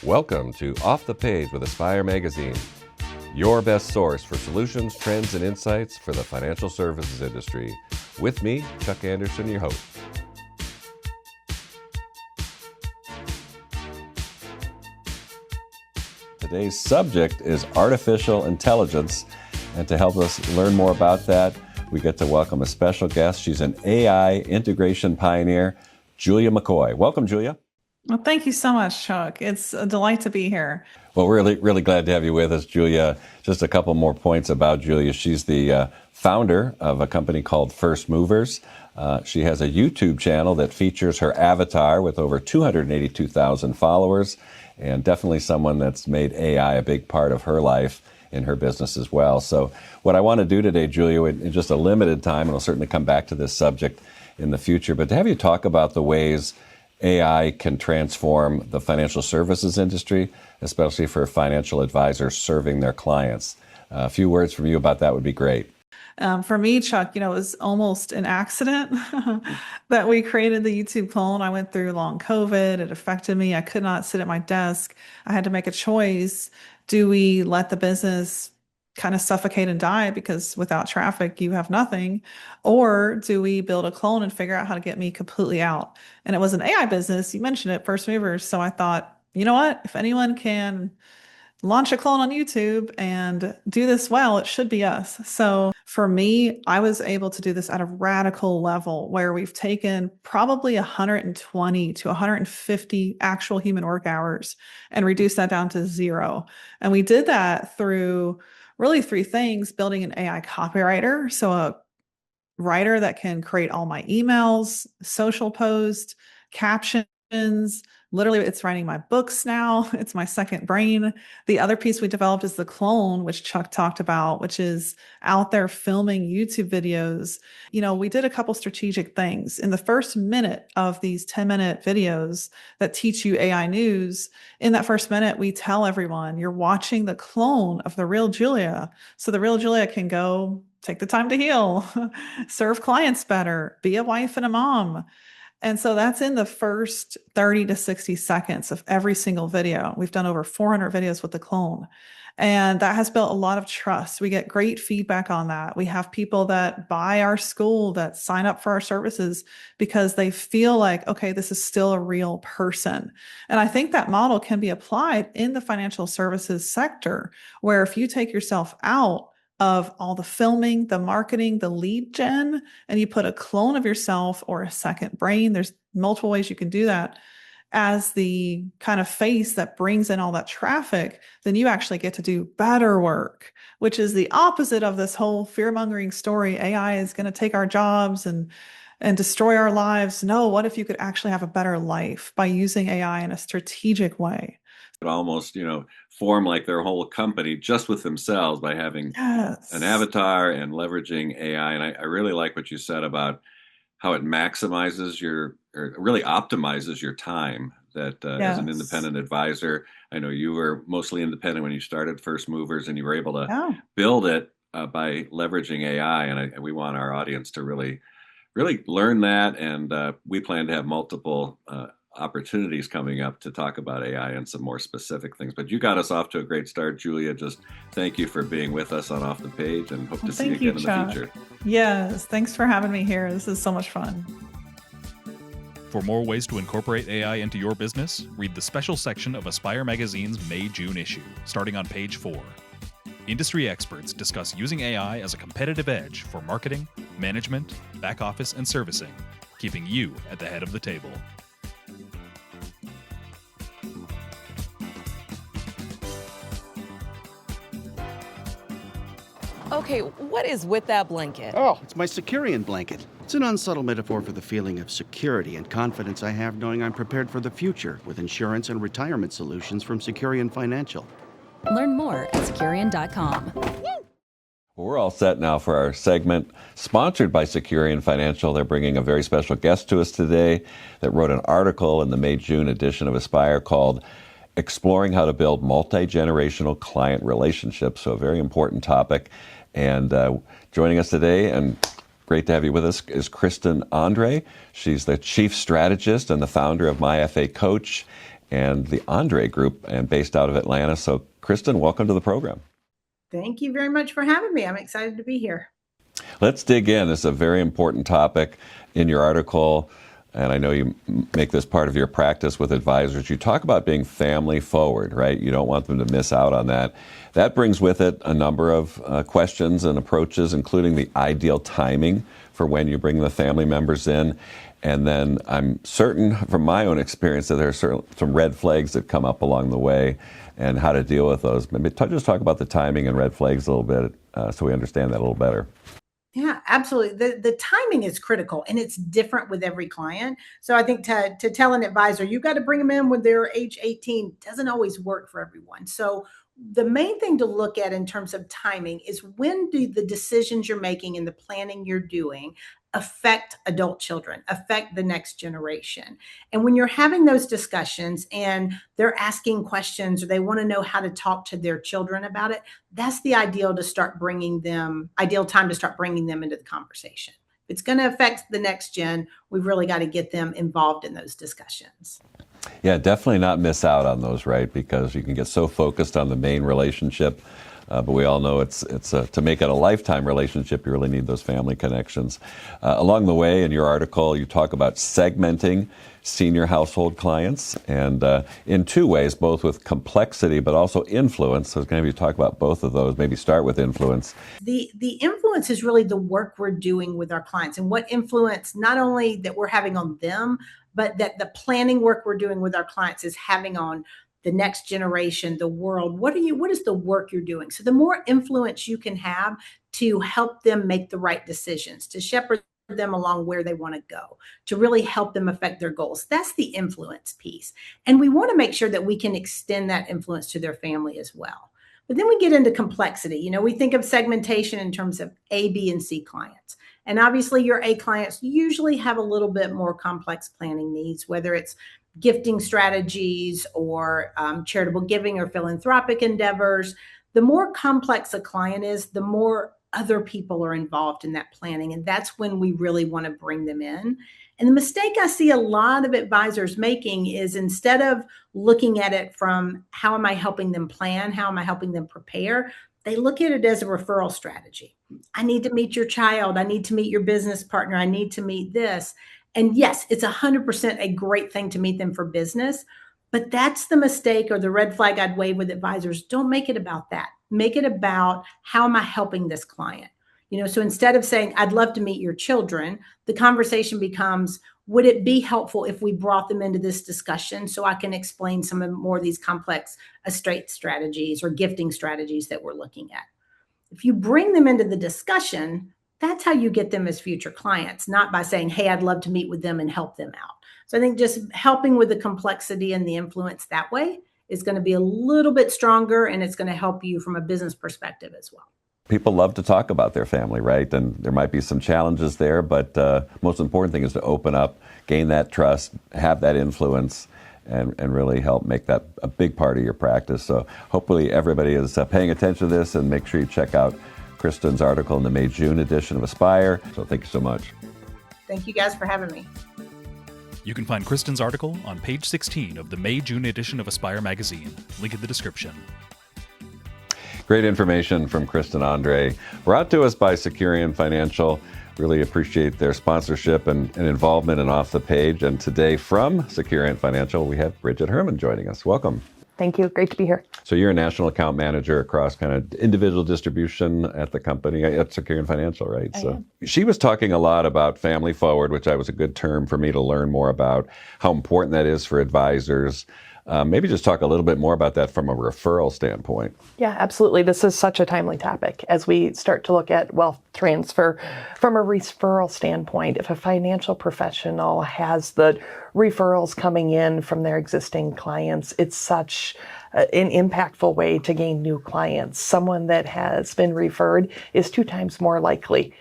Welcome to Off the Page with Aspire Magazine, your best source for solutions, trends, and insights for the financial services industry. With me, Chuck Anderson, your host. Today's subject is artificial intelligence, and to help us learn more about that, we get to welcome a special guest. She's an AI integration pioneer, Julia McCoy. Welcome, Julia. Well, thank you so much, Chuck. It's a delight to be here. Well, we're really glad to have you with us, Julia. Just a couple more points about Julia. She's the founder of a company called First Movers. She has a YouTube channel that features her avatar with over 282,000 followers, and definitely someone that's made AI a big part of her life in her business as well. So what I want to do today, Julia, in just a limited time, and we'll certainly come back to this subject in the future, but to have you talk about the ways AI can transform the financial services industry, especially for financial advisors serving their clients. A few words from you about that would be great. For me, Chuck, it was almost an accident that we created the YouTube clone. I went through long COVID. It affected me. I could not sit at my desk. I had to make a choice. Do we let the business kind of suffocate and die because without traffic, you have nothing? Or do we build a clone and figure out how to get me completely out? And it was an AI business. You mentioned it, First Movers. So I thought, you know what? If anyone can launch a clone on YouTube and do this well, it should be us. So for me, I was able to do this at a radical level where we've taken probably 120 to 150 actual human work hours and reduced that down to 0. And we did that through really 3 things: building an AI copywriter, so a writer that can create all my emails, social posts, captions. Literally, it's writing my books now. It's my second brain. The other piece we developed is the clone, which Chuck talked about, which is out there filming YouTube videos. We did a couple strategic things. In the first minute of these 10-minute videos that teach you AI news, in that first minute, we tell everyone you're watching the clone of the real Julia. So the real Julia can go take the time to heal, serve clients better, be a wife and a mom. And so that's in the first 30 to 60 seconds of every single video. We've done over 400 videos with the clone. And that has built a lot of trust. We get great feedback on that. We have people that buy our school, that sign up for our services because they feel like, okay, this is still a real person. And I think that model can be applied in the financial services sector, where if you take yourself out of all the filming, the marketing, the lead gen, and you put a clone of yourself or a second brain, there's multiple ways you can do that, as the kind of face that brings in all that traffic, then you actually get to do better work, which is the opposite of this whole fear-mongering story. AI is going to take our jobs and destroy our lives. No, what if you could actually have a better life by using AI in a strategic way? Almost, form like their whole company just with themselves by having an avatar and leveraging AI. And I really like what you said about how it maximizes or really optimizes your time. That as an independent advisor, I know you were mostly independent when you started First Movers, and you were able to build it by leveraging AI. And we want our audience to really learn that. And we plan to have multiple opportunities coming up to talk about AI and some more specific things. But you got us off to a great start, Julia. Just thank you for being with us on Off the Page, and hope to see you again in the future. Yes, thanks for having me here. This is so much fun. For more ways to incorporate AI into your business, read the special section of Aspire Magazine's May-June issue, starting on page 4. Industry experts discuss using AI as a competitive edge for marketing, management, back office, and servicing, keeping you at the head of the table. Okay, what is with that blanket? Oh, it's my Securian blanket. It's an unsubtle metaphor for the feeling of security and confidence I have knowing I'm prepared for the future with insurance and retirement solutions from Securian Financial. Learn more at securian.com. Well, we're all set now for our segment sponsored by Securian Financial. They're bringing a very special guest to us today that wrote an article in the May-June edition of Aspire called Exploring How to Build Multi-Generational Client Relationships. So a very important topic. And joining us today, and great to have you with us, is Kristen Andre. She's the chief strategist and the founder of MyFA Coach. and the Andre Group, and based out of Atlanta. So, Kristen, welcome to the program. Thank you very much for having me. I'm excited to be here. Let's dig in. This is a very important topic in your article, and I know you make this part of your practice with advisors. You talk about being family forward, right? You don't want them to miss out on that. That brings with it a number of questions and approaches, including the ideal timing for when you bring the family members in. And then I'm certain from my own experience that there are some red flags that come up along the way and how to deal with those. Maybe just talk about the timing and red flags a little bit so we understand that a little better. Yeah, absolutely. The timing is critical, and it's different with every client. So I think to tell an advisor, you've got to bring them in when they're age 18 doesn't always work for everyone. So the main thing to look at in terms of timing is when do the decisions you're making and the planning you're doing affect adult children, affect the next generation. And when you're having those discussions and they're asking questions or they want to know how to talk to their children about it, that's the ideal time to start bringing them into the conversation. If it's going to affect the next gen, we've really got to get them involved in those discussions. Yeah, definitely not miss out on those, right? Because you can get so focused on the main relationship. But we all know it's to make it a lifetime relationship, you really need those family connections. Along the way, in your article, you talk about segmenting senior household clients, and in two ways, both with complexity but also influence. So I was going to have you talk about both of those. Maybe start with influence. The influence is really the work we're doing with our clients and what influence not only that we're having on them, but that the planning work we're doing with our clients is having on the next generation, the world. What is the work you're doing? So the more influence you can have to help them make the right decisions, to shepherd them along where they want to go, to really help them affect their goals. That's the influence piece. And we want to make sure that we can extend that influence to their family as well. But then we get into complexity. We think of segmentation in terms of A, B, and C clients. And obviously your A clients usually have a little bit more complex planning needs, whether it's gifting strategies or charitable giving or philanthropic endeavors. The more complex a client is, the more other people are involved in that planning. And that's when we really want to bring them in. And the mistake I see a lot of advisors making is instead of looking at it from how am I helping them plan, how am I helping them prepare, they look at it as a referral strategy. I need to meet your child. I need to meet your business partner. I need to meet this. And yes, it's 100% a great thing to meet them for business, but that's the mistake or the red flag I'd wave with advisors. Don't make it about that. Make it about how am I helping this client? So instead of saying, I'd love to meet your children, the conversation becomes, would it be helpful if we brought them into this discussion so I can explain some of more of these complex estate strategies or gifting strategies that we're looking at? If you bring them into the discussion, that's how you get them as future clients, not by saying, hey, I'd love to meet with them and help them out. So I think just helping with the complexity and the influence that way is going to be a little bit stronger, and it's going to help you from a business perspective as well. People love to talk about their family, right? And there might be some challenges there, but most important thing is to open up, gain that trust, have that influence, and really help make that a big part of your practice. So hopefully everybody is paying attention to this, and make sure you check out Kristen's article in the May-June edition of Aspire. So thank you so much. Thank you guys for having me. You can find Kristen's article on page 16 of the May-June edition of Aspire magazine. Link in the description. Great information from Kristen Andre, brought to us by Securian Financial. Really appreciate their sponsorship and involvement in Off the Page. And today from Securian Financial, we have Bridget Herman joining us. Welcome. Thank you. Great to be here. So you're a national account manager across kind of individual distribution at the company at Securian Financial, right? She was talking a lot about family forward, which was a good term for me to learn more about, how important that is for advisors. Maybe just talk a little bit more about that from a referral standpoint. Yeah, absolutely. This is such a timely topic as we start to look at wealth transfer from a referral standpoint. If a financial professional has the referrals coming in from their existing clients, it's such an impactful way to gain new clients. Someone that has been referred is 2 times more likely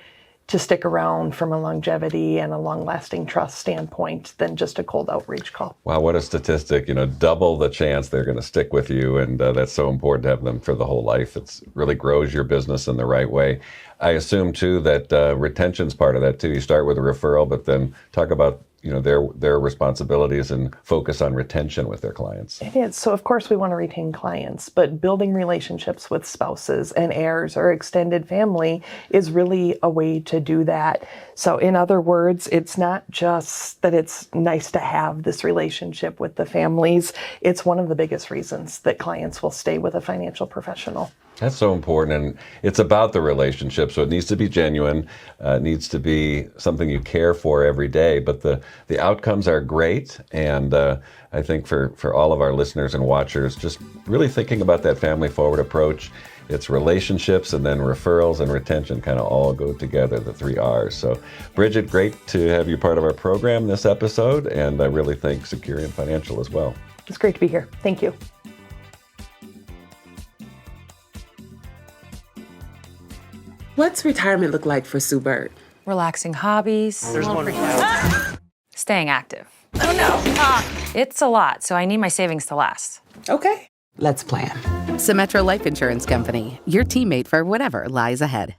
to stick around from a longevity and a long-lasting trust standpoint than just a cold outreach call. Wow, what a statistic. Double the chance they're going to stick with you, and that's so important to have them for the whole life. It really grows your business in the right way. I assume, too, that retention's part of that, too. You start with a referral, but then talk about their responsibilities and focus on retention with their clients. It is. So of course we want to retain clients, but building relationships with spouses and heirs or extended family is really a way to do that. So in other words, it's not just that it's nice to have this relationship with the families. It's one of the biggest reasons that clients will stay with a financial professional. That's so important, and it's about the relationship, so it needs to be genuine. It needs to be something you care for every day, but the outcomes are great, and I think for all of our listeners and watchers, just really thinking about that family forward approach. It's relationships and then referrals and retention kind of all go together, the 3 R's. So Bridget, great to have you part of our program this episode, and I really thank Securian Financial as well. It's great to be here. Thank you. What's retirement look like for Sue Bird? Relaxing hobbies. There's one for you. Staying active. Oh no! It's a lot, so I need my savings to last. Okay. Let's plan. Symetra Life Insurance Company, your teammate for whatever lies ahead.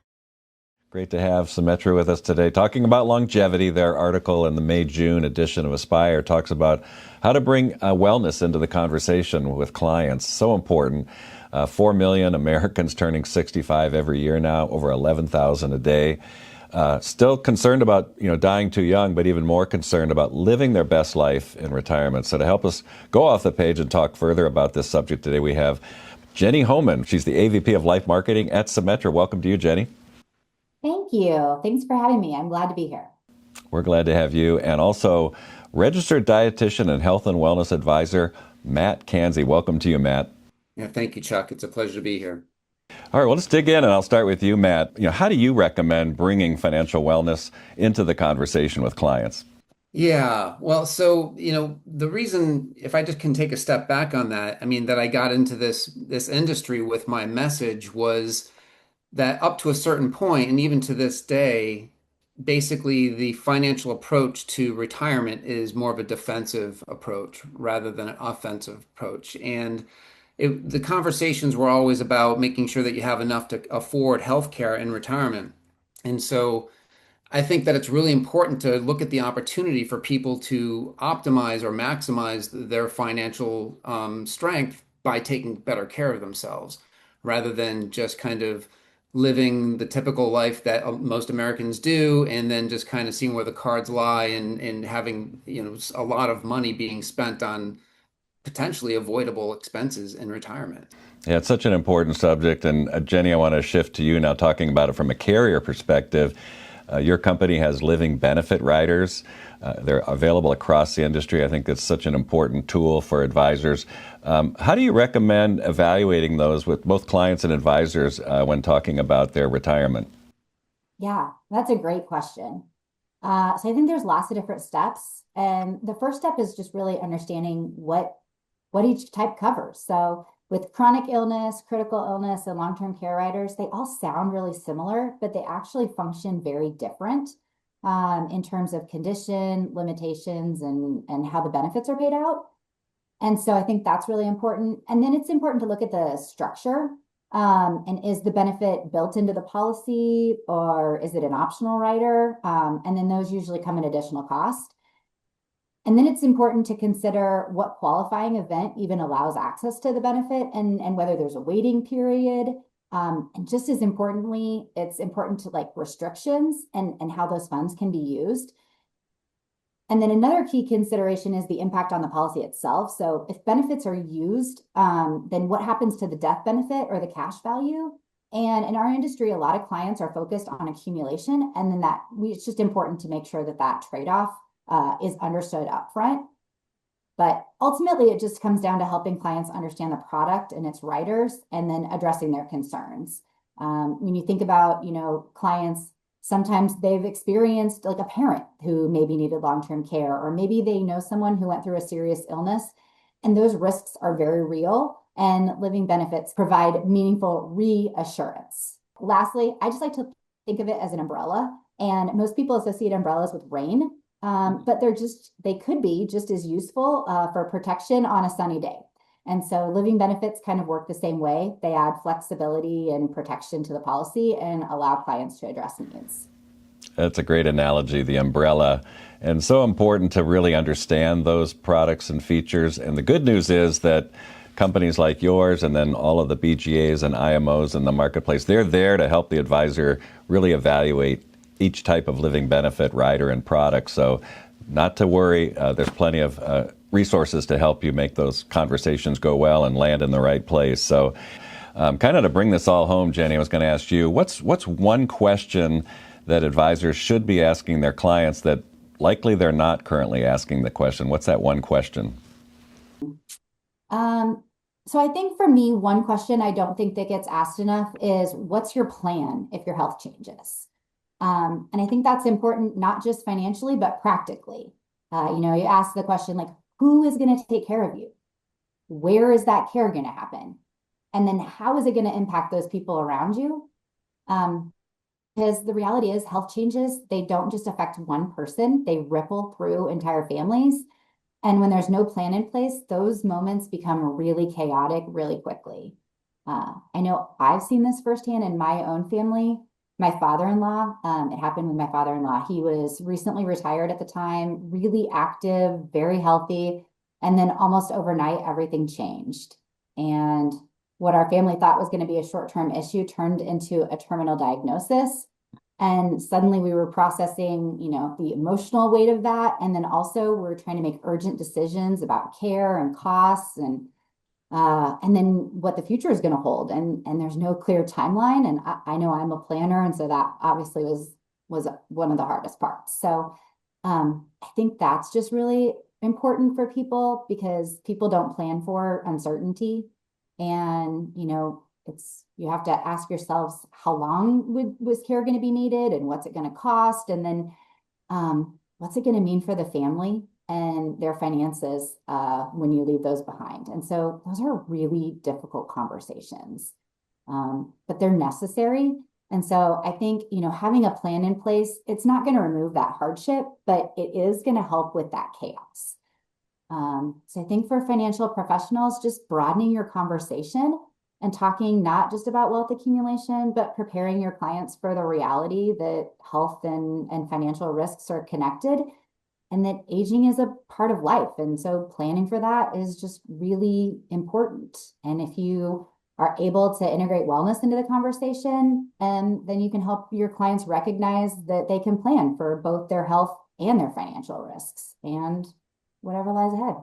Great to have Symetra with us today, talking about longevity. Their article in the May-June edition of Aspire talks about how to bring wellness into the conversation with clients. So important. 4 million Americans turning 65 every year now, over 11,000 a day. Still concerned about dying too young, but even more concerned about living their best life in retirement. So to help us go off the page and talk further about this subject today, we have Jenny Homan. She's the AVP of Life Marketing at Symetra. Welcome to you, Jenny. Thank you. Thanks for having me. I'm glad to be here. We're glad to have you. And also registered dietitian and health and wellness advisor, Matt Kanzi. Welcome to you, Matt. Yeah, thank you, Chuck. It's a pleasure to be here. All right, well, let's dig in, and I'll start with you, Matt. How do you recommend bringing financial wellness into the conversation with clients? Yeah, well, so, the reason, if I just can take a step back on that, that I got into this industry with my message was that up to a certain point, and even to this day, basically the financial approach to retirement is more of a defensive approach rather than an offensive approach. And the conversations were always about making sure that you have enough to afford healthcare in retirement. And so I think that it's really important to look at the opportunity for people to optimize or maximize their financial strength by taking better care of themselves, rather than just kind of living the typical life that most Americans do, and then just kind of seeing where the cards lie and having a lot of money being spent on potentially avoidable expenses in retirement. Yeah, it's such an important subject. And Jenny, I want to shift to you now, talking about it from a carrier perspective. Your company has living benefit riders. They're available across the industry. I think it's such an important tool for advisors. How do you recommend evaluating those with both clients and advisors when talking about their retirement? Yeah, that's a great question. So I think there's lots of different steps. And the first step is just really understanding what each type covers. So with chronic illness, critical illness, and long-term care riders, they all sound really similar, but they actually function very different in terms of condition, limitations, and how the benefits are paid out. And so I think that's really important. And then it's important to look at the structure. And is the benefit built into the policy, or is it an optional rider? And then those usually come at additional cost. And then it's important to consider what qualifying event even allows access to the benefit, and whether there's a waiting period. And just as importantly, it's important to restrictions and how those funds can be used. And then another key consideration is the impact on the policy itself. So if benefits are used, then what happens to the death benefit or the cash value? And in our industry, a lot of clients are focused on accumulation, and then it's just important to make sure that trade-off is understood upfront. But ultimately, it just comes down to helping clients understand the product and its riders, and then addressing their concerns. When you think about, clients, sometimes they've experienced a parent who maybe needed long-term care, or maybe they know someone who went through a serious illness, and those risks are very real, and living benefits provide meaningful reassurance. Lastly, I just like to think of it as an umbrella, and most people associate umbrellas with rain. But they could be just as useful for protection on a sunny day. And so living benefits kind of work the same way. They add flexibility and protection to the policy and allow clients to address needs. That's a great analogy, the umbrella. And so important to really understand those products and features. And the good news is that companies like yours and then all of the BGAs and IMOs in the marketplace, they're there to help the advisor really evaluate each type of living benefit rider and product. So not to worry, there's plenty of resources to help you make those conversations go well and land in the right place. So kind of to bring this all home, Jenny, I was going to ask you, what's one question that advisors should be asking their clients that likely they're not currently asking the question? What's that one question? So I think for me, one question I don't think that gets asked enough is, what's your plan if your health changes? And I think that's important, not just financially, but practically. You ask the question, like, who is going to take care of you? Where is that care going to happen? And then how is it going to impact those people around you? Because the reality is health changes, they don't just affect one person, they ripple through entire families. And when there's no plan in place, those moments become really chaotic really quickly. I know I've seen this firsthand in my own family. My father-in-law, it happened with my father-in-law. He was recently retired at the time, really active, very healthy. And then almost overnight, everything changed. And what our family thought was going to be a short-term issue turned into a terminal diagnosis. And suddenly we were processing, the emotional weight of that. And then also we're trying to make urgent decisions about care and costs and then what the future is going to hold. And there's no clear timeline. And I know I'm a planner. And so that obviously was one of the hardest parts. So I think that's just really important for people because people don't plan for uncertainty. And, you have to ask yourselves, how long was care going to be needed and what's it going to cost? And then what's it going to mean for the family and their finances when you leave those behind? And so those are really difficult conversations, but they're necessary. And so I think, having a plan in place, it's not going to remove that hardship, but it is going to help with that chaos. So I think for financial professionals, just broadening your conversation and talking not just about wealth accumulation, but preparing your clients for the reality that health and financial risks are connected and that aging is a part of life. And so planning for that is just really important. And if you are able to integrate wellness into the conversation, then you can help your clients recognize that they can plan for both their health and their financial risks and whatever lies ahead.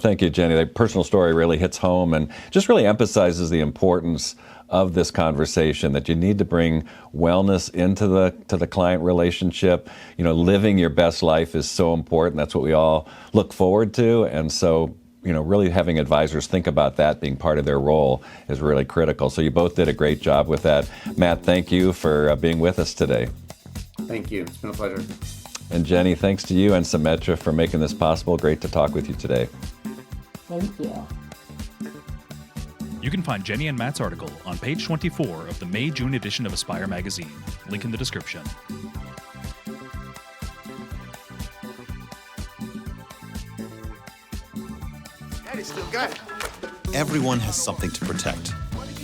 Thank you, Jenny. That personal story really hits home and just really emphasizes the importance of this conversation, that you need to bring wellness into the client relationship. Living your best life is so important. That's what we all look forward to. And so, really having advisors think about that being part of their role is really critical. So you both did a great job with that. Matt, thank you for being with us today. Thank you. It's been a pleasure. And Jenny, thanks to you and Symetra for making this possible. Great to talk with you today. Thank you. You can find Jenny and Matt's article on page 24 of the May-June edition of Aspire magazine. Link in the description. Daddy's still got it. Everyone has something to protect.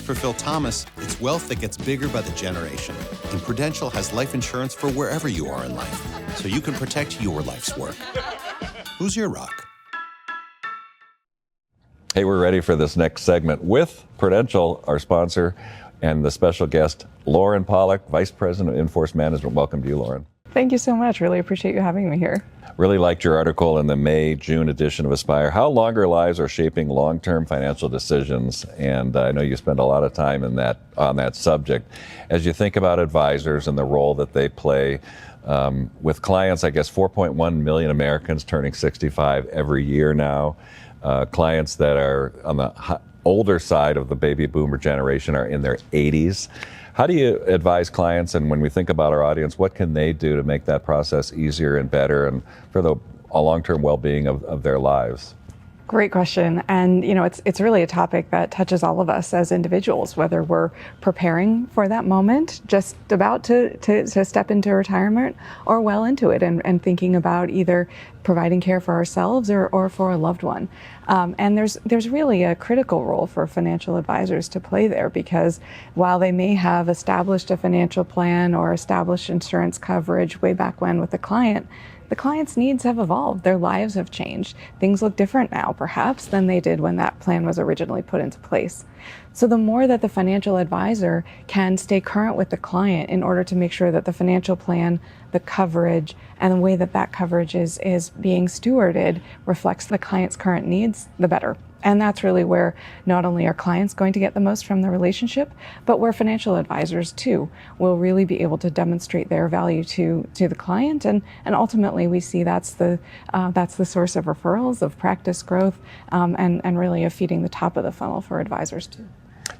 For Phil Thomas, it's wealth that gets bigger by the generation. And Prudential has life insurance for wherever you are in life, so you can protect your life's work. Who's your rock? Hey, we're ready for this next segment with Prudential, our sponsor, and the special guest, Lauren Pollock, Vice President of Enforced Management. Welcome to you, Lauren. Thank you so much. Really appreciate you having me here. Really liked your article in the May-June edition of Aspire, How Longer Lives Are Shaping Long-Term Financial Decisions. And I know you spend a lot of time on that subject. As you think about advisors and the role that they play with clients, I guess 4.1 million Americans turning 65 every year now. Clients that are on the older side of the baby boomer generation are in their 80s. How do you advise clients, and when we think about our audience, what can they do to make that process easier and better and for the long-term well-being of their lives? Great question. And, it's really a topic that touches all of us as individuals, whether we're preparing for that moment, just about to step into retirement, or well into it and thinking about either providing care for ourselves or for a loved one. And there's really a critical role for financial advisors to play there, because while they may have established a financial plan or established insurance coverage way back when with the client's needs have evolved. Their lives have changed. Things look different now, perhaps, than they did when that plan was originally put into place. So the more that the financial advisor can stay current with the client in order to make sure that the financial plan, the coverage, and the way that that coverage is being stewarded reflects the client's current needs, the better. And that's really where not only are clients going to get the most from the relationship, but where financial advisors too will really be able to demonstrate their value to the client. And ultimately we see that's the source of referrals, of practice growth, and really of feeding the top of the funnel for advisors too.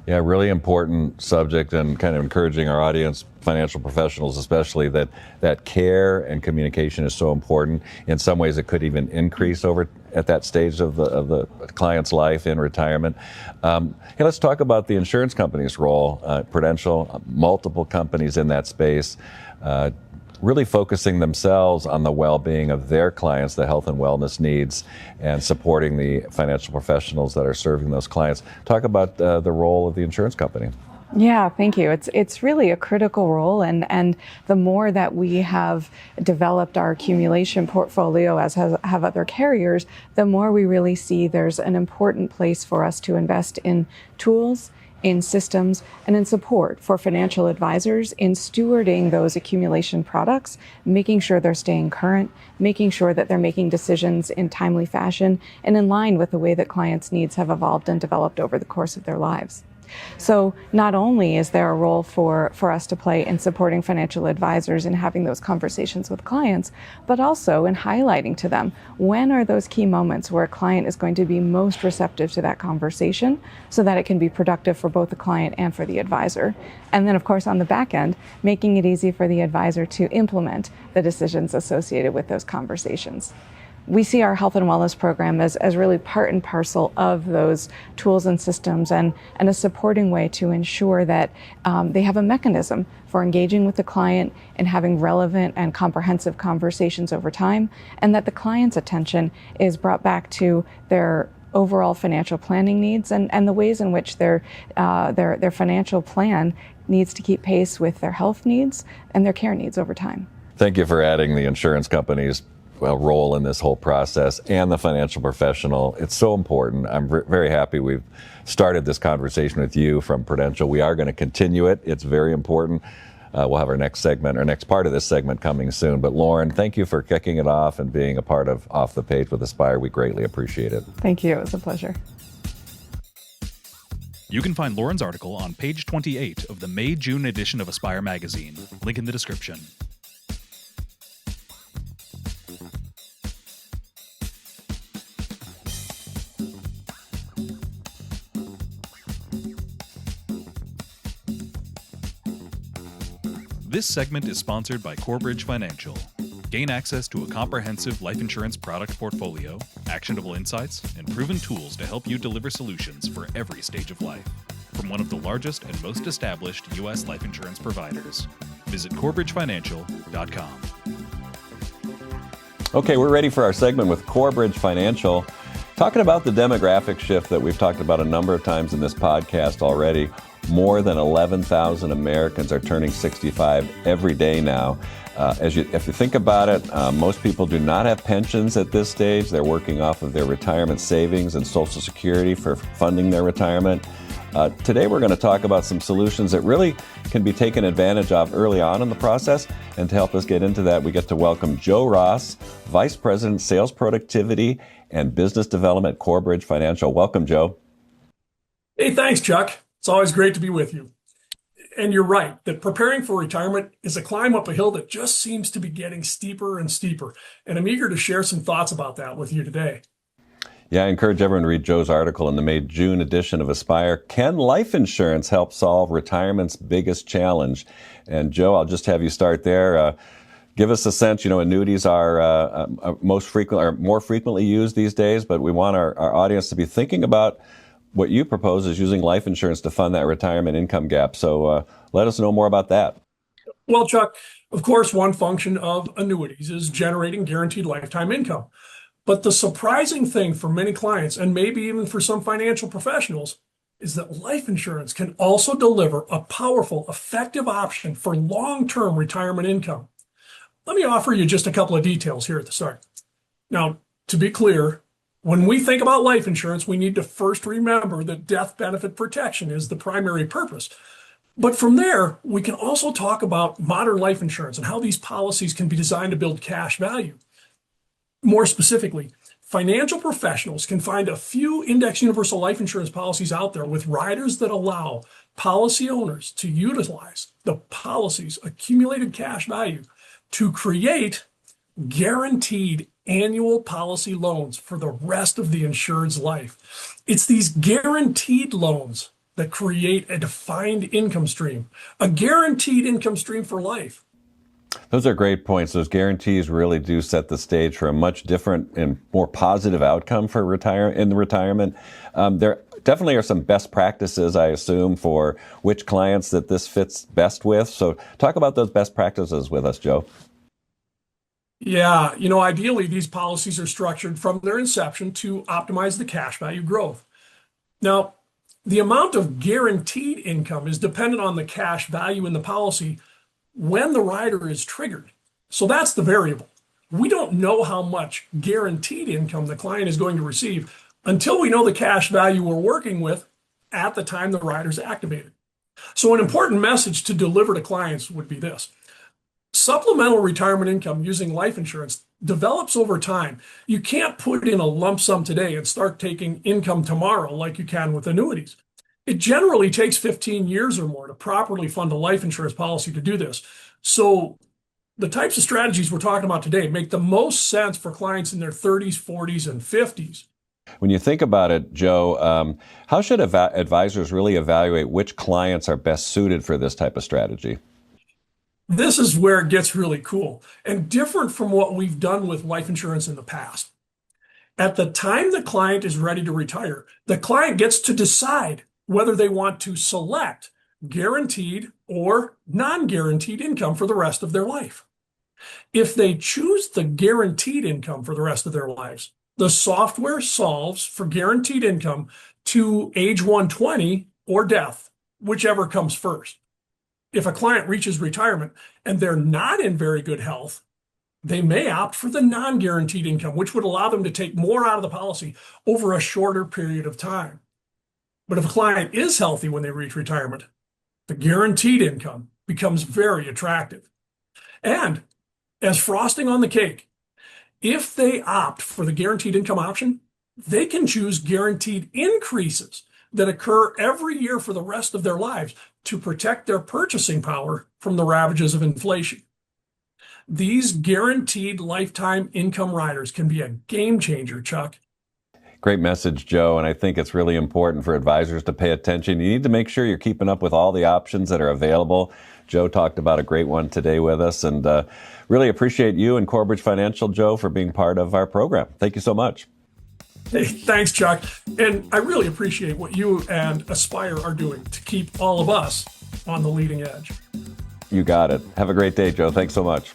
Yeah, really important subject, and kind of encouraging our audience, financial professionals especially, that care and communication is so important. In some ways it could even increase over at that stage of the client's life in retirement. Hey, let's talk about the insurance company's role. Prudential, multiple companies in that space, really focusing themselves on the well-being of their clients, the health and wellness needs, and supporting the financial professionals that are serving those clients. Talk about the role of the insurance company. Yeah, thank you. It's really a critical role, and the more that we have developed our accumulation portfolio, as have other carriers, the more we really see there's an important place for us to invest in tools, in systems, and in support for financial advisors in stewarding those accumulation products, making sure they're staying current, making sure that they're making decisions in timely fashion and in line with the way that clients' needs have evolved and developed over the course of their lives. So not only is there a role for us to play in supporting financial advisors and having those conversations with clients, but also in highlighting to them when are those key moments where a client is going to be most receptive to that conversation so that it can be productive for both the client and for the advisor. And then, of course, on the back end, making it easy for the advisor to implement the decisions associated with those conversations. We see our health and wellness program as really part and parcel of those tools and systems, and a supporting way to ensure that they have a mechanism for engaging with the client and having relevant and comprehensive conversations over time, and that the client's attention is brought back to their overall financial planning needs and the ways in which their financial plan needs to keep pace with their health needs and their care needs over time. Thank you for adding the insurance company's role in this whole process and the financial professional. It's so important. I'm very happy we've started this conversation with you from Prudential. We are going to continue it. It's very important. We'll have our next part of this segment coming soon. But Lauren, thank you for kicking it off and being a part of Off the Page with Aspire. We greatly appreciate it. Thank you. It was a pleasure. You can find Lauren's article on page 28 of the May-June edition of Aspire magazine. Link in the description. This segment is sponsored by Corebridge Financial. Gain access to a comprehensive life insurance product portfolio, actionable insights, and proven tools to help you deliver solutions for every stage of life. From one of the largest and most established U.S. life insurance providers. Visit CorebridgeFinancial.com. Okay, we're ready for our segment with Corebridge Financial. Talking about the demographic shift that we've talked about a number of times in this podcast already. More than 11,000 Americans are turning 65 every day now. If you think about it, most people do not have pensions at this stage. They're working off of their retirement savings and Social Security for funding their retirement. Today we're going to talk about some solutions that really can be taken advantage of early on in the process. And to help us get into that, we get to welcome Joe Ross, Vice President, Sales Productivity and Business Development at Corebridge Financial. Welcome, Joe. Hey, thanks, Chuck. It's always great to be with you. And you're right, that preparing for retirement is a climb up a hill that just seems to be getting steeper and steeper. And I'm eager to share some thoughts about that with you today. Yeah, I encourage everyone to read Joe's article in the May-June edition of Aspire. Can life insurance help solve retirement's biggest challenge? And Joe, I'll just have you start there. give us a sense. Annuities are more frequently used these days, but we want our audience to be thinking about what you propose is using life insurance to fund that retirement income gap. So let us know more about that. Well, Chuck, of course, one function of annuities is generating guaranteed lifetime income. But the surprising thing for many clients, and maybe even for some financial professionals, is that life insurance can also deliver a powerful, effective option for long-term retirement income. Let me offer you just a couple of details here at the start. Now, to be clear, when we think about life insurance, we need to first remember that death benefit protection is the primary purpose. But from there, we can also talk about modern life insurance and how these policies can be designed to build cash value. More specifically, financial professionals can find a few index universal life insurance policies out there with riders that allow policy owners to utilize the policy's accumulated cash value to create guaranteed annual policy loans for the rest of the insured's life. It's these guaranteed loans that create a defined income stream, a guaranteed income stream for life. Those are great points. Those guarantees really do set the stage for a much different and more positive outcome for retirement. There definitely are some best practices, I assume, for which clients that this fits best with. So talk about those best practices with us, Joe. Yeah, ideally, these policies are structured from their inception to optimize the cash value growth. Now, the amount of guaranteed income is dependent on the cash value in the policy when the rider is triggered. So that's the variable. We don't know how much guaranteed income the client is going to receive until we know the cash value we're working with at the time the rider's activated. So an important message to deliver to clients would be this. Supplemental retirement income using life insurance develops over time. You can't put in a lump sum today and start taking income tomorrow like you can with annuities. It generally takes 15 years or more to properly fund a life insurance policy to do this. So the types of strategies we're talking about today make the most sense for clients in their 30s, 40s, and 50s. When you think about it, Joe, how should advisors really evaluate which clients are best suited for this type of strategy? This is where it gets really cool and different from what we've done with life insurance in the past. At the time the client is ready to retire, the client gets to decide whether they want to select guaranteed or non-guaranteed income for the rest of their life. If they choose the guaranteed income for the rest of their lives, the software solves for guaranteed income to age 120 or death, whichever comes first. If a client reaches retirement and they're not in very good health, they may opt for the non-guaranteed income, which would allow them to take more out of the policy over a shorter period of time. But if a client is healthy when they reach retirement, the guaranteed income becomes very attractive. And as frosting on the cake, if they opt for the guaranteed income option, they can choose guaranteed increases that occur every year for the rest of their lives to protect their purchasing power from the ravages of inflation. These guaranteed lifetime income riders can be a game changer, Chuck. Great message, Joe, and I think it's really important for advisors to pay attention. You need to make sure you're keeping up with all the options that are available. Joe talked about a great one today with us, and really appreciate you and Corebridge Financial, Joe, for being part of our program. Thank you so much. Hey, thanks, Chuck. And I really appreciate what you and Aspire are doing to keep all of us on the leading edge. You got it. Have a great day, Joe. Thanks so much.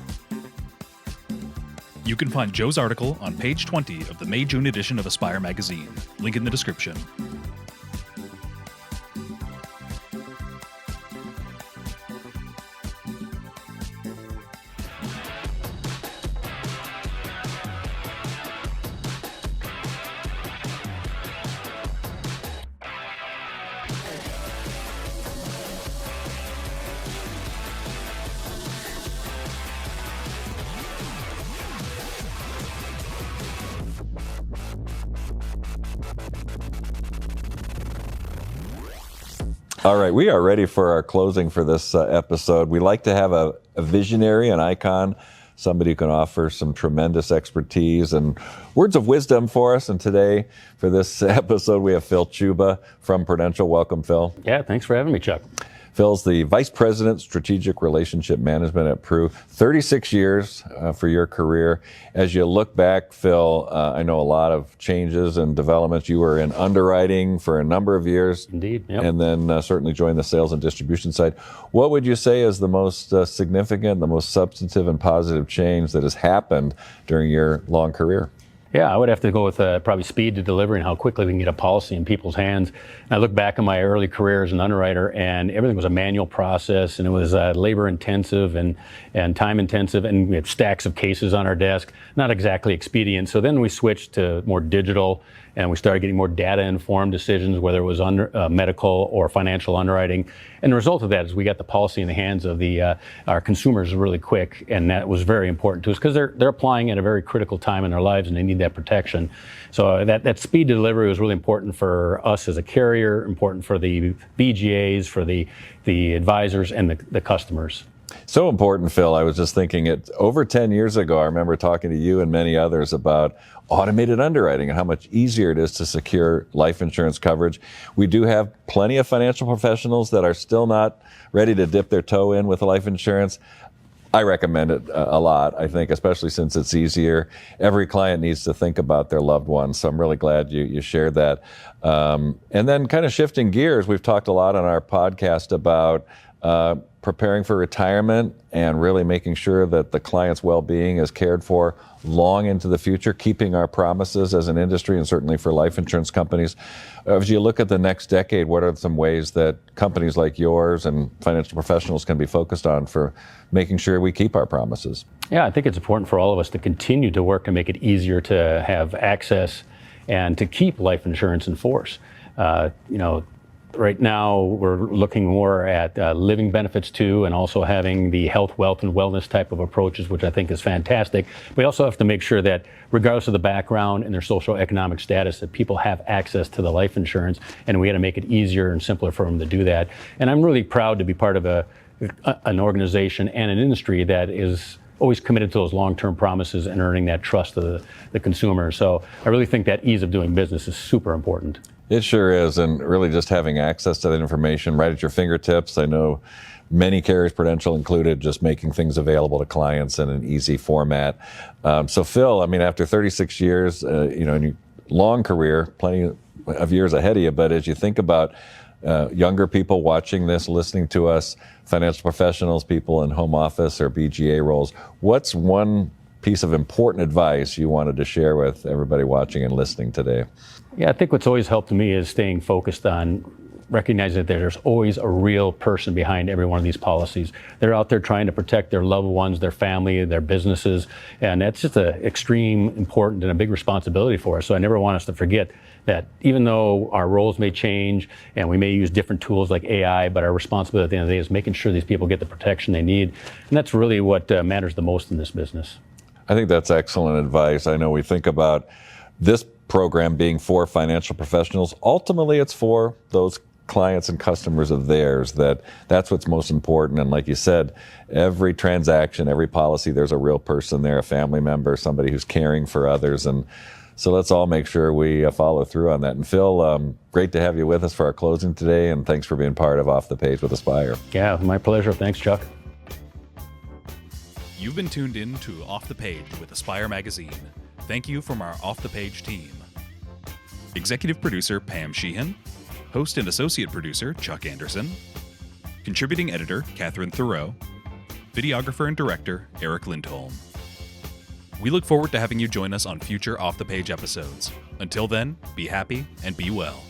You can find Joe's article on page 20 of the May-June edition of Aspire magazine. Link in the description. All right, we are ready for our closing for this episode. We like to have a visionary, an icon, somebody who can offer some tremendous expertise and words of wisdom for us. And today, for this episode, we have Phil Chuba from Prudential. Welcome, Phil. Yeah, thanks for having me, Chuck. Phil's the Vice President, Strategic Relationship Management at Pru. 36 years for your career. As you look back, Phil, I know a lot of changes and developments. You were in underwriting for a number of years. Indeed, yep. And then certainly joined the sales and distribution side. What would you say is the most significant, the most substantive and positive change that has happened during your long career? Yeah, I would have to go with probably speed to delivery and how quickly we can get a policy in people's hands. And I look back on my early career as an underwriter, and everything was a manual process, and it was labor intensive and time intensive, and we had stacks of cases on our desk, not exactly expedient. So then we switched to more digital, and we started getting more data-informed decisions, whether it was medical or financial underwriting. And the result of that is we got the policy in the hands of our consumers really quick, and that was very important to us because they're applying at a very critical time in their lives, and they need that protection. So that speed delivery was really important for us as a carrier, important for the BGAs, for the advisors, and the customers. So important, Phil. I was just thinking it over 10 years ago, I remember talking to you and many others about automated underwriting and how much easier it is to secure life insurance coverage. We do have plenty of financial professionals that are still not ready to dip their toe in with life insurance. I recommend it a lot, I think, especially since it's easier. Every client needs to think about their loved ones, so I'm really glad you shared that. And then kind of shifting gears, we've talked a lot on our podcast about preparing for retirement and really making sure that the client's well-being is cared for long into the future, keeping our promises as an industry and certainly for life insurance companies. As you look at the next decade, what are some ways that companies like yours and financial professionals can be focused on for making sure we keep our promises? Yeah, I think it's important for all of us to continue to work and make it easier to have access and to keep life insurance in force. Right now, we're looking more at living benefits too, and also having the health, wealth, and wellness type of approaches, which I think is fantastic. We also have to make sure that regardless of the background and their social economic status, that people have access to the life insurance, and we got to make it easier and simpler for them to do that. And I'm really proud to be part of an organization and an industry that is always committed to those long-term promises and earning that trust of the consumer. So I really think that ease of doing business is super important. It sure is, and really just having access to that information right at your fingertips. I know many carriers, Prudential included, just making things available to clients in an easy format. So Phil, I mean, after 36 years, in your long career, plenty of years ahead of you, but as you think about younger people watching this, listening to us, financial professionals, people in home office or BGA roles, what's one piece of important advice you wanted to share with everybody watching and listening today? Yeah, I think what's always helped me is staying focused on recognizing that there's always a real person behind every one of these policies. They're out there trying to protect their loved ones, their family, their businesses, and that's just an extreme important and a big responsibility for us. So I never want us to forget that even though our roles may change and we may use different tools like AI, but our responsibility at the end of the day is making sure these people get the protection they need. And that's really what matters the most in this business. I think that's excellent advice. I know we think about this program being for financial professionals. Ultimately, it's for those clients and customers of theirs. That's what's most important. And like you said, every transaction, every policy, there's a real person there, a family member, somebody who's caring for others. And so let's all make sure we follow through on that. And Phil, great to have you with us for our closing today. And thanks for being part of Off the Page with Aspire. Yeah, my pleasure. Thanks, Chuck. You've been tuned in to Off the Page with Aspire Magazine. Thank you from our Off the Page team. Executive producer Pam Sheehan, host and associate producer Chuck Anderson, contributing editor Catherine Thoreau, videographer and director Eric Lindholm. We look forward to having you join us on future Off the Page episodes. Until then, be happy and be well.